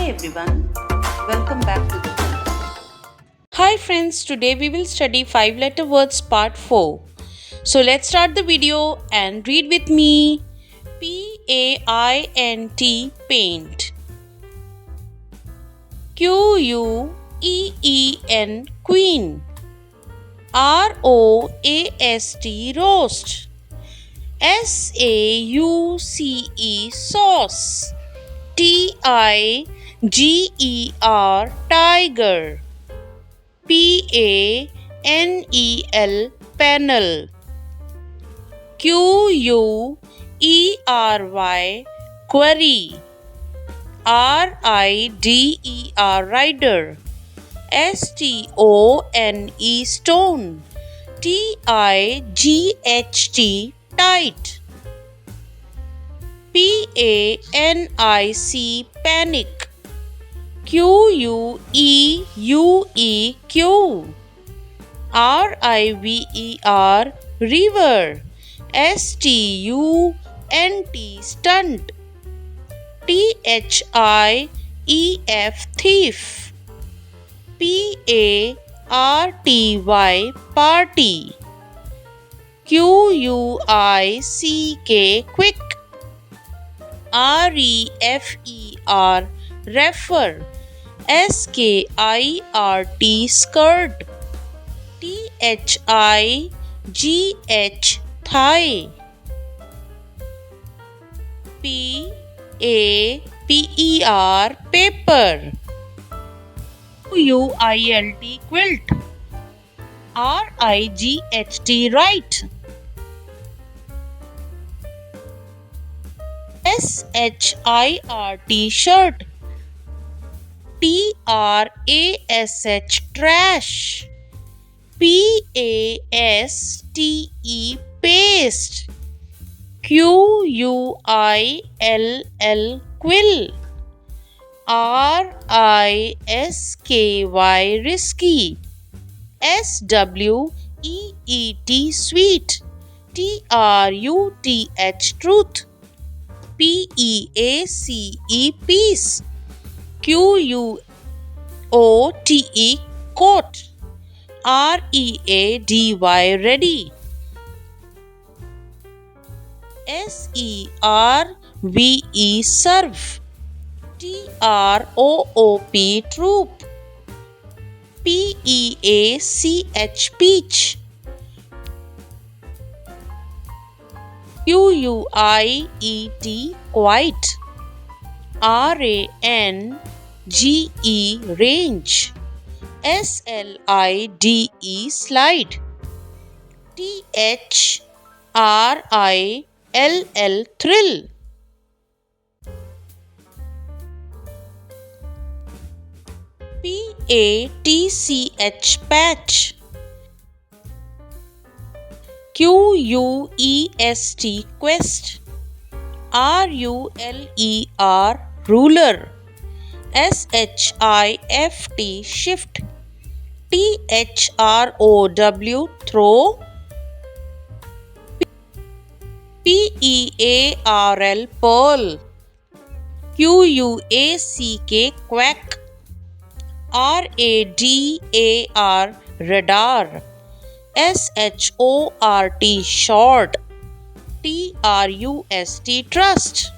Hi everyone, welcome back to the channel. Hi friends, today we will study 5-letter words part 4. So let's start the video and read with me. P-A-I-N-T, paint. Q-U-E-E-N, queen. R-O-A-S-T, roast. S-A-U-C-E, sauce. T-I-G-E-R, tiger. P-A-N-E-L, panel. Q-U-E-R-Y, query. R-I-D-E-R, rider. S-T-O-N-E, stone. T-I-G-H-T, tight. P-A-N-I-C, panic. Q-U-E-U-E-Q. R-I-V-E-R, river. S-T-U-N-T, stunt. T-H-I-E-F, thief. P-A-R-T-Y, party. Q-U-I-C-K, quick. R-E-F-E-R, refer. S-K-I-R-T, skirt. T-H-I-G-H, thigh. P-A-P-E-R, paper. Q-U-I-L-T, quilt. R-I-G-H-T, right. S-H-I-R-T, shirt. T-R-A-S-H, trash. P-A-S-T-E, paste. Q-U-I-L-L, quill. R-I-S-K-Y, risky. S-W-E-E-T, sweet. T-R-U-T-H, truth. P-E-A-C-E, peace. Q-U-O-T-E, coat. R-E-A-D-Y, ready. S-E-R-V-E, serve. T-R-O-O-P, troop. P-E-A-C-H, peach. Q-U-I-E-T, quiet. R-A-N-G-E, range. S-L-I-D-E, slide. T-H-R-I-L-L, thrill. P-A-T-C-H, patch. Q-U-E-S-T, quest. R-U-L-E-R, ruler. S-H-I-F-T, shift. T-H-R-O-W, throw. P-E-A-R-L, pearl. Q-U-A-C-K, quack. R-A-D-A-R, radar. S-H-O-R-T, short. T-R-U-S-T, trust.